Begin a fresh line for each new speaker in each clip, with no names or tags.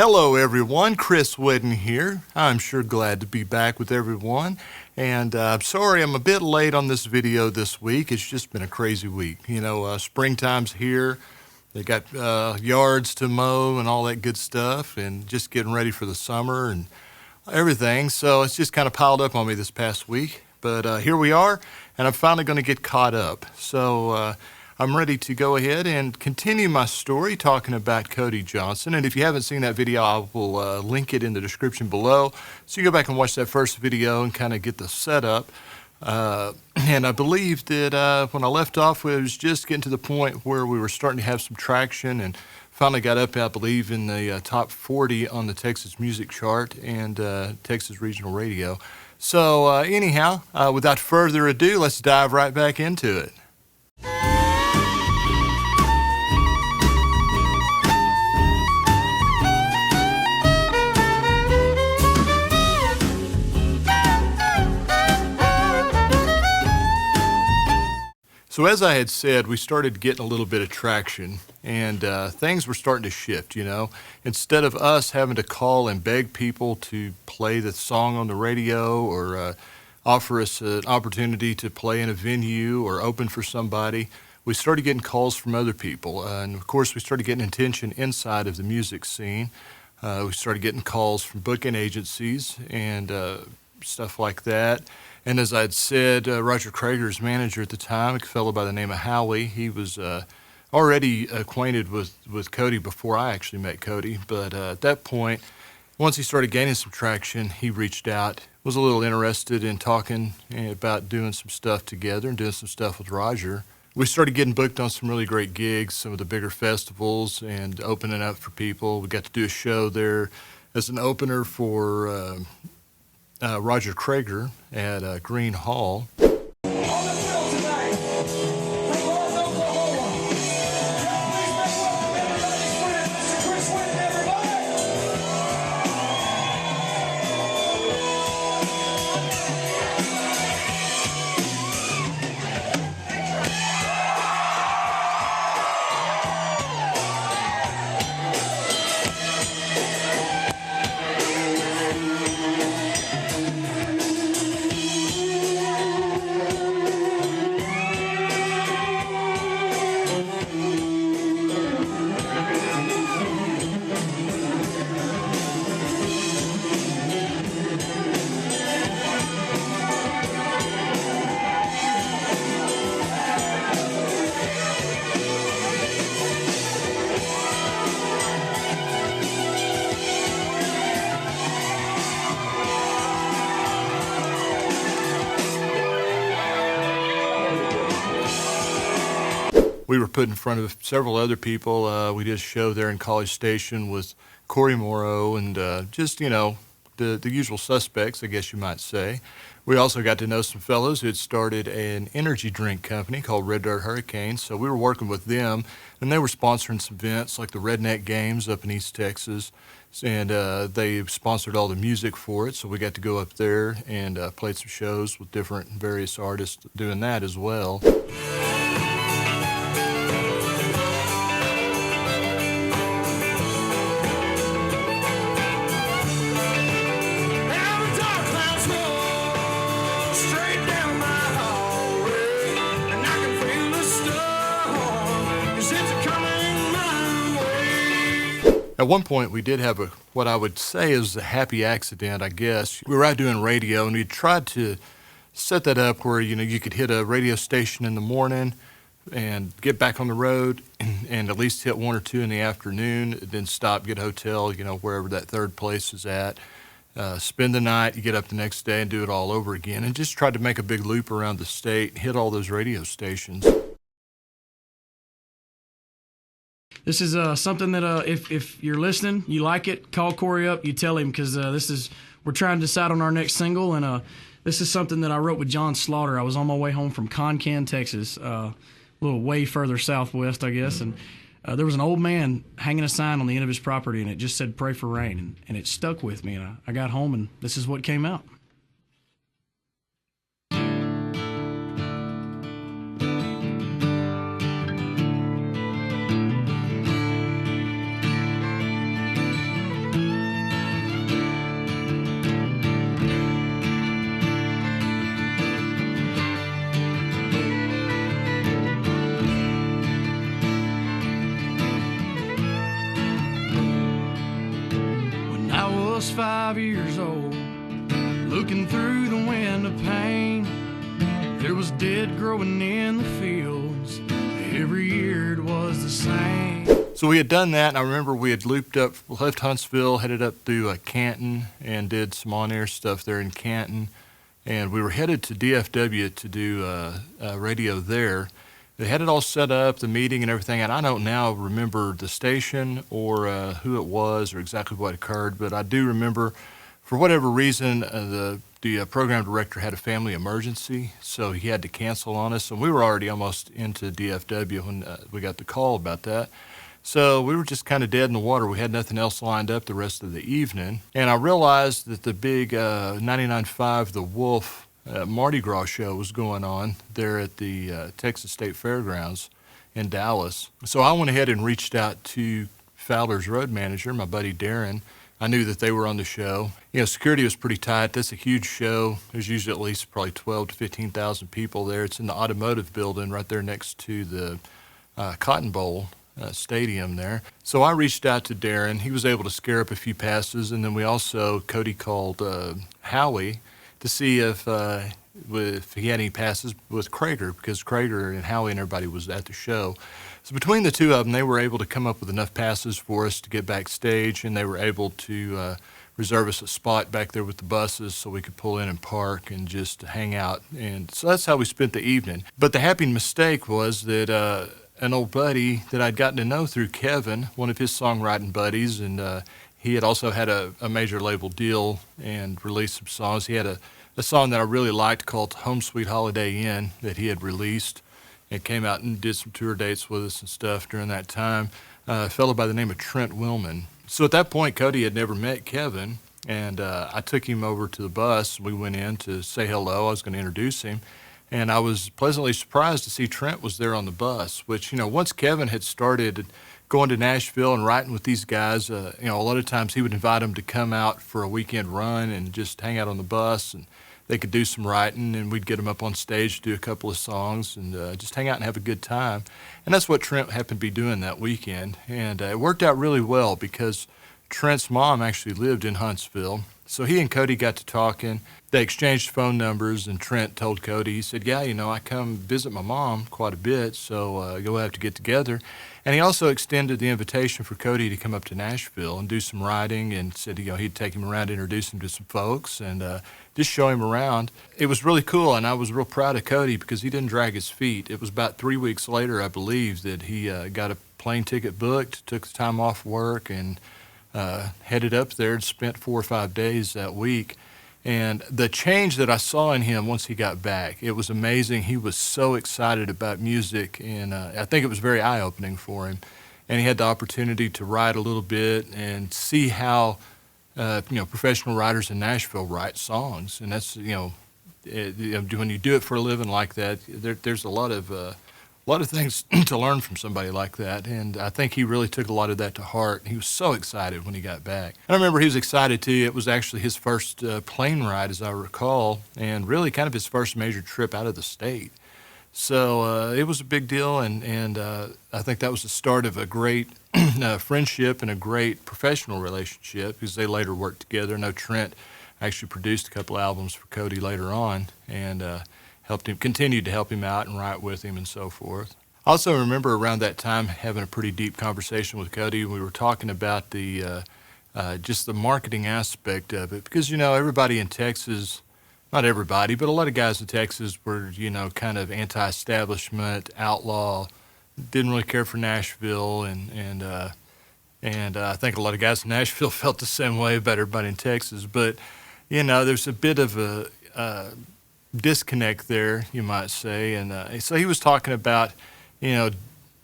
Hello everyone, Chris Whidden here. I'm sure glad to be back with everyone. And I'm sorry I'm a bit late on this video this week. It's just been a crazy week. Springtime's here. They got yards to mow and all that good stuff and just getting ready for the summer and everything. So it's just kind of piled up on me this past week. But here we are, and I'm finally going to get caught up. So I'm ready to go ahead and continue my story talking about Cody Johnson. And if you haven't seen that video, I will link it in the description below. So you go back and watch that first video and kind of get the setup. And I believe that when I left off, it was just getting to the point where we were starting to have some traction and finally got up, I believe, in the top 40 on the Texas music chart and Texas Regional Radio. So anyhow, without further ado, let's dive right back into it. So as I had said, we started getting a little bit of traction, and things were starting to shift, Instead of us having to call and beg people to play the song on the radio or offer us an opportunity to play in a venue or open for somebody, we started getting calls from other people. And of course, we started getting attention inside of the music scene. We started getting calls from booking agencies and stuff like that. And as I'd said, Roger Krager's manager at the time, a fellow by the name of Howie, he was already acquainted with Cody before I actually met Cody. But at that point, once he started gaining some traction, he reached out, was a little interested in talking about doing some stuff together and doing some stuff with Roger. We started getting booked on some really great gigs, some of the bigger festivals, and opening up for people. We got to do a show there as an opener for Roger Krager at Green Hall. We were put in front of several other people. We did a show there in College Station with Corey Morrow and the usual suspects, I guess you might say. We also got to know some fellows who had started an energy drink company called Red Dirt Hurricane. So we were working with them, and they were sponsoring some events like the Redneck Games up in East Texas. And they sponsored all the music for it, so we got to go up there and played some shows with different various artists doing that as well. At one point, we did have what I would say is a happy accident, I guess. We were out doing radio, and we tried to set that up where, you could hit a radio station in the morning and get back on the road and at least hit one or two in the afternoon, then stop, get a hotel, wherever that third place is at. Spend the night, you get up the next day and do it all over again, and just tried to make a big loop around the state, hit all those radio stations.
This is something that if you're listening, you like it, call Corey up, you tell him, because we're trying to decide on our next single, and this is something that I wrote with John Slaughter. I was on my way home from Concan, Texas, a little way further southwest, I guess, and there was an old man hanging a sign on the end of his property, and it just said, "Pray for rain," and it stuck with me, and I got home, and this is what came out. was 5 years old, looking through the window pane. There was dead growing in the fields. Every year it was the same.
So we had done that, and I remember we had left Huntsville, headed up through Canton, and did some on-air stuff there in Canton. And we were headed to DFW to do radio there. They had it all set up, the meeting and everything, and I don't now remember the station or who it was or exactly what occurred, but I do remember, for whatever reason, the program director had a family emergency, so he had to cancel on us, and we were already almost into DFW when we got the call about that. So we were just kind of dead in the water. We had nothing else lined up the rest of the evening. And I realized that the big 99.5 The Wolf Mardi Gras show was going on there at the Texas State Fairgrounds in Dallas. So I went ahead and reached out to Fowler's road manager, my buddy Darren. I knew that they were on the show. You know, security was pretty tight. That's a huge show. There's usually at least probably 12 to 15,000 people there. It's in the automotive building right there next to the Cotton Bowl stadium there. So I reached out to Darren. He was able to scare up a few passes, and then we also, Cody called Howie to see if he had any passes with Krager, because Krager and Howie and everybody was at the show. So between the two of them, they were able to come up with enough passes for us to get backstage, and they were able to reserve us a spot back there with the buses so we could pull in and park and just hang out. And so that's how we spent the evening. But the happy mistake was that an old buddy that I'd gotten to know through Kevin, one of his songwriting buddies, and he had also had a major label deal and released some songs. He had a song that I really liked called Home Sweet Holiday Inn that he had released. It came out and did some tour dates with us and stuff during that time. A fellow by the name of Trent Willman. So at that point, Cody had never met Kevin, and I took him over to the bus. We went in to say hello. I was going to introduce him. And I was pleasantly surprised to see Trent was there on the bus, which, you know, once Kevin had started going to Nashville and writing with these guys, you know, a lot of times he would invite them to come out for a weekend run and just hang out on the bus, and they could do some writing, and we'd get them up on stage to do a couple of songs and just hang out and have a good time. And that's what Trent happened to be doing that weekend. And it worked out really well because Trent's mom actually lived in Huntsville. So he and Cody got to talking. They exchanged phone numbers, and Trent told Cody, he said, yeah, you know, I come visit my mom quite a bit, so you'll have to get together. And he also extended the invitation for Cody to come up to Nashville and do some writing, and said, you know, he'd take him around, introduce him to some folks, and just show him around. It was really cool, and I was real proud of Cody because he didn't drag his feet. It was about 3 weeks later, I believe, that he got a plane ticket booked, took the time off work, and headed up there and spent 4 or 5 days that week. And the change that I saw in him once he got back, it was amazing. He was so excited about music, and I think it was very eye-opening for him. And he had the opportunity to write a little bit and see how, you know, professional writers in Nashville write songs. And that's, you know, when you do it for a living like that, there's a lot of things to learn from somebody like that, and I think he really took a lot of that to heart. He was so excited when he got back. I remember he was excited too. It was actually his first plane ride, as I recall, and really kind of his first major trip out of the state. So it was a big deal, and I think that was the start of a great friendship and a great professional relationship, because they later worked together. I know Trent actually produced a couple albums for Cody later on, and continued to help him out and write with him and so forth. I also remember around that time having a pretty deep conversation with Cody. We were talking about the just the marketing aspect of it, because, you know, everybody in Texas, not everybody, but a lot of guys in Texas were, you know, kind of anti-establishment, outlaw, didn't really care for Nashville, and I think a lot of guys in Nashville felt the same way about everybody in Texas. But, you know, there's a bit of a disconnect there, you might say. And so he was talking about, you know,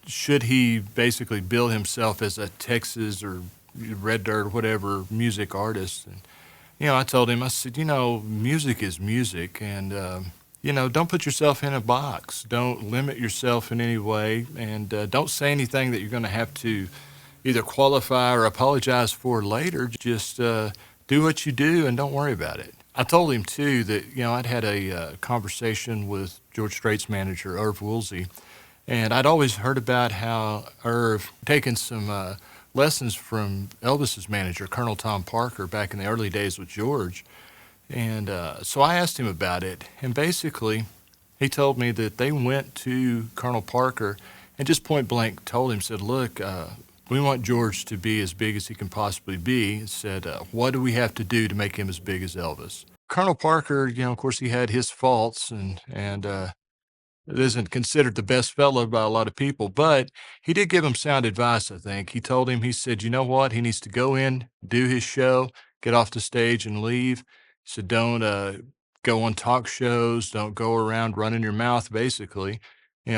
should he basically bill himself as a Texas or Red Dirt or whatever music artist. And, you know, I told him, I said, you know, music is music, and, you know, don't put yourself in a box. Don't limit yourself in any way, and don't say anything that you're going to have to either qualify or apologize for later. Just do what you do and don't worry about it. I told him, too, that, you know, I'd had a conversation with George Strait's manager, Irv Woolsey, and I'd always heard about how Irv taken some lessons from Elvis's manager, Colonel Tom Parker, back in the early days with George. And so I asked him about it, and basically he told me that they went to Colonel Parker and just point blank told him, said, look, we want George to be as big as he can possibly be. He said, what do we have to do to make him as big as Elvis? Colonel Parker, of course, he had his faults, and isn't considered the best fellow by a lot of people, but he did give him sound advice, I think. He told him, he said, you know what? He needs to go in, do his show, get off the stage and leave. He said, don't go on talk shows, don't go around running your mouth, basically.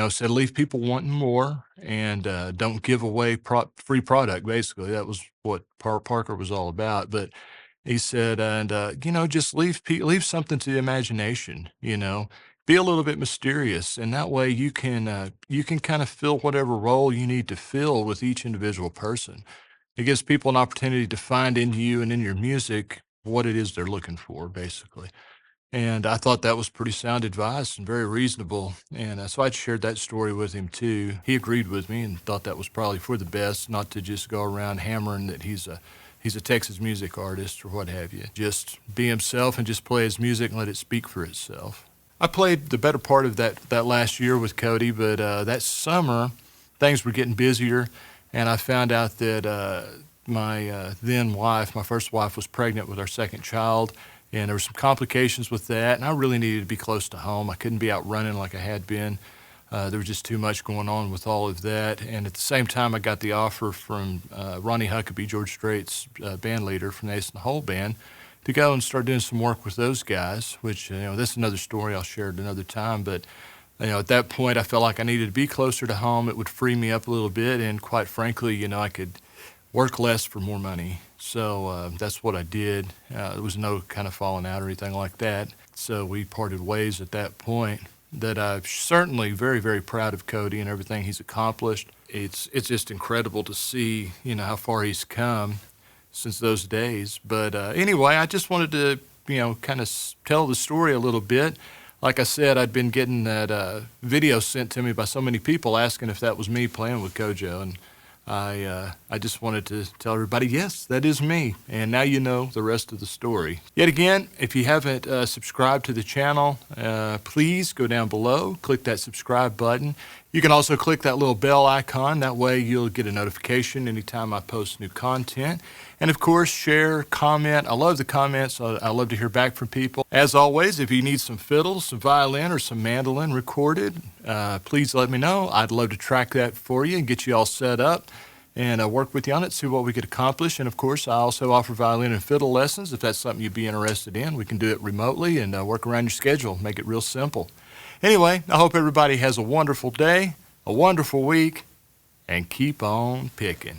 Said leave people wanting more, and don't give away free product, basically. That was what Parker was all about. But he said, and just leave something to the imagination. Be a little bit mysterious, and that way you can kind of fill whatever role you need to fill with each individual person. It gives people an opportunity to find in you and in your music what it is they're looking for, basically. And I thought that was pretty sound advice and very reasonable. And so I shared that story with him too. He agreed with me and thought that was probably for the best, not to just go around hammering that he's a Texas music artist or what have you. Just be himself and just play his music and let it speak for itself. I played the better part of that last year with Cody, but that summer things were getting busier, and I found out that my then wife, my first wife, was pregnant with our second child, and there were some complications with that, and I really needed to be close to home. I couldn't be out running like I had been. There was just too much going on with all of that, and at the same time I got the offer from Ronnie Huckabee, George Strait's band leader from the Ace and the Hole Band, to go and start doing some work with those guys, which, that's another story I'll share at another time. But, at that point, I felt like I needed to be closer to home. It would free me up a little bit. And quite frankly, I could work less for more money. So that's what I did. There was no kind of falling out or anything like that. So we parted ways at that point. That I'm certainly very, very proud of Cody and everything he's accomplished. It's just incredible to see, how far he's come since those days. But anyway, I just wanted to, kind of tell the story a little bit. Like I said, I'd been getting that video sent to me by so many people asking if that was me playing with Kojo, and I just wanted to tell everybody, yes, that is me. And now you know the rest of the story. Yet again, if you haven't subscribed to the channel, please go down below, click that subscribe button. You can also click that little bell icon. That way you'll get a notification anytime I post new content. And of course, share, comment. I love the comments. I love to hear back from people. As always, if you need some fiddle, some violin, or some mandolin recorded, please let me know. I'd love to track that for you and get you all set up and work with you on it, see what we could accomplish. And of course, I also offer violin and fiddle lessons. If that's something you'd be interested in, we can do it remotely and work around your schedule, make it real simple. Anyway, I hope everybody has a wonderful day, a wonderful week, and keep on picking.